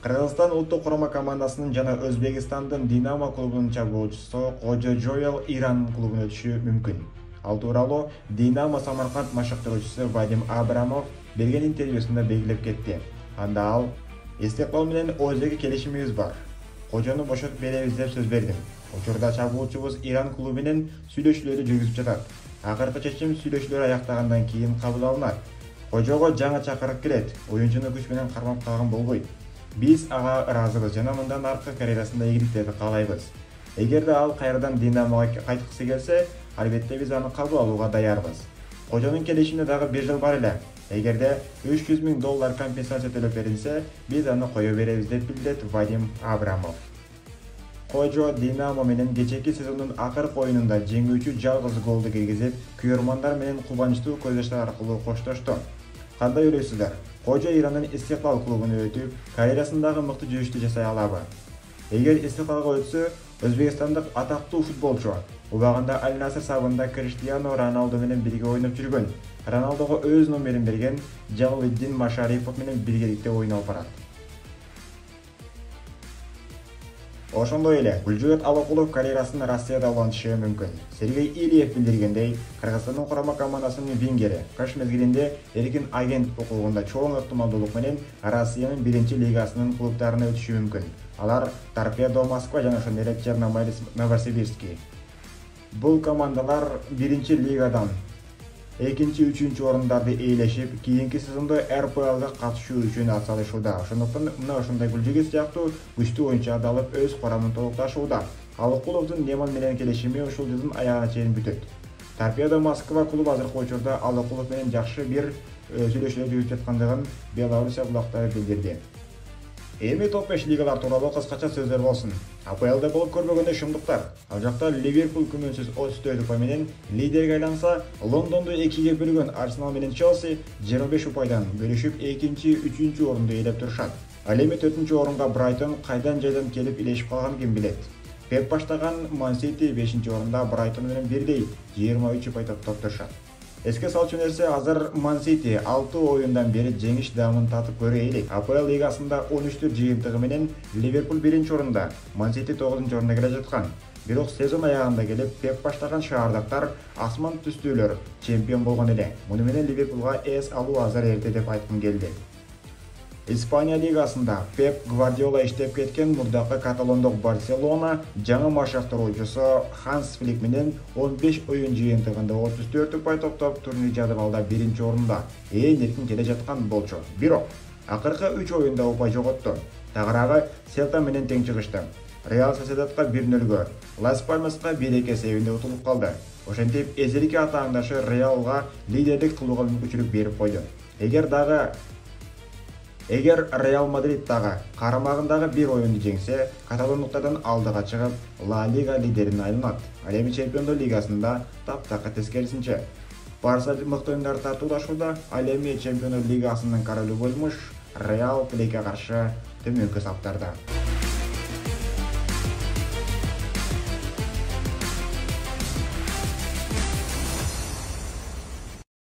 Кыргызстан улуттук курама командасынын жана Өзбекстандын Динамо клубунун чабуучусу Кожо Жоэл Иран клубуна өтүшү мүмкүн. Ал тууралуу Динамо Самарканд машыктыруучусу Вадим Абрамов берген интервьюсунда белгилеп кетти. Анда ал «Истиклал менен Өзбекке келишимибиз бар. Кожону бошотуп беребиз деп сөз бердим. Учурда чабуучубуз Иран клубу менен сүйлөшүүлөрдү жүргүзүп жатат. Акыркы чечим сүйлөшүүлөр аяктагандан кийин кабыл алынат. Кожого жаңы чакырык келет. Оюнчуну күч менен кармап калган болбойт. Биз ага ыраазыбыз жана мындан аркы карьерасында ийгиликтерди каалайбыз. Эгерде ал кайрадан Динамого кайткысы келсе, албетте биз аны кабыл алууга даярбыз. Кожонун келишимине дагы 1 жыл бар эле. Эгерде $300,000 компенсация төлөп берилсе, биз аны кое беребиз деп билдирет Вадим Абрамов. Кожо Динамо менен кечээки сезондун акыркы оюнунда жеңүүчү жалгыз голду киргизип, күйөрмандар менен кубанычтуу көз жаштар аркылуу коштошту. Кандай ойлойсуздар? Кожо Ирандын Истиклал клубуна өтүп, карьерасындагы мыкты жүрүштү жасай алабы? Эгер Истиклалга өтсө, өзбекстандык атактуу футболчу убагында Аль Наср сабында Криштиану Роналду менен бирге ойноп жүргөн. Роналдого өз номерин берген Жалалиддин Машарипов менен биргеликте ойын алып барат. Ошондой эле Гүлжөт Алакулов карьерасын Россияда улантышы мүмкүн. Сергей Ильев билдиргендей, Кыргызстандын курама командасынын вингери кыш мезгилинде эркин агент укугунда чоң ыктымалдуулук менен Россиянын 1-лигасынын клубтарына өтүшү мүмкүн. Алар Торпедо Москва жана ошондой эле Черноморец Новосибирский. Бул командалар 1-лигадан 2-3 орундарды ээлешип, кийинки сезондо РПЛга катышуу үчүн атсалышууда. Ошондуктан мына ошондой Гүлжөгөз сыяктуу күчтүү оюнчуларды алып өз курамын толукташууда. Алакуловдун Неман менен келишими ушул жылдын аягына чейин бүтөт. Торпедо Москва клубу азыркы учурда Алакулов менен жакшы бир сүйлөшүүлөр жүрүп жаткандыгын Белоруссия булактары билдирди. Эми топ 5 лигалар тууралуу кыскача сөздөр болсун. АПЛда болуп көрбөгөндөй шумдуктар. Ал жакта Ливерпуль күмөнсүз 34 упай менен лидерге айланса, Лондонду 2-ге бөлгөн Арсенал менен Челси 25 упайдан бөлүшүп 2-3 орунду ээлеп турушат. Ал эми 4-орунга Брайтон кайдан жайдан келип илешип калганын ким билет. Пеп баштаган Ман Сити 5-орунда Брайтон менен бирдей 23 упай топтоп турушат. Эске салчу нерсе, азыр Ман Сити 6 оюндан бери жеңиш даамын татып көрө элек. АПЛ лигасында 13 жыйынтыгы менен Ливерпуль 1-орунда, Ман Сити 9-орунда келе жаткан. Бирок сезон аягында келип Пеп баштаган шаардактар асман түстүүлөр чемпион болгон эле. Муну менен Ливерпулга эс алуу азыр эрте деп айткым келди. Испания лигасында Пеп Гвардиола иштеп кеткен мурдакы каталондук Барселона жаңы машыктыруучусу Ханс Флик менен 15 оюн жыйынтыгында 34 упай топтоп турнир жадыбалда 1-орунда эң эркин келе жаткан болчу. Бирок акыркы 3 оюнда упай жоготту. Тагыраагы Селта менен тең чыгышты. Реал Сосьедадка 1-0, Лас Пальмаска 1-2 эсебинде утулуп калды. Ошентип эзелки атаандашы Реалга лидерлик кылууга мүмкүнчүлүк берип койду. Эгер Реал Мадрид дагы карамагындагы бир оюнду жеңсе, каталондуктардан алдыга чыгып, Ла Лига лидерине айланат. Ал эми Чемпиондор лигасында таптакы тескерисинче. Барса мыкты оюндарды тартуулашууда, ал эми Чемпиондор лигасынын королу болмуш Реал Плейге каршы төмөнкү саптарда.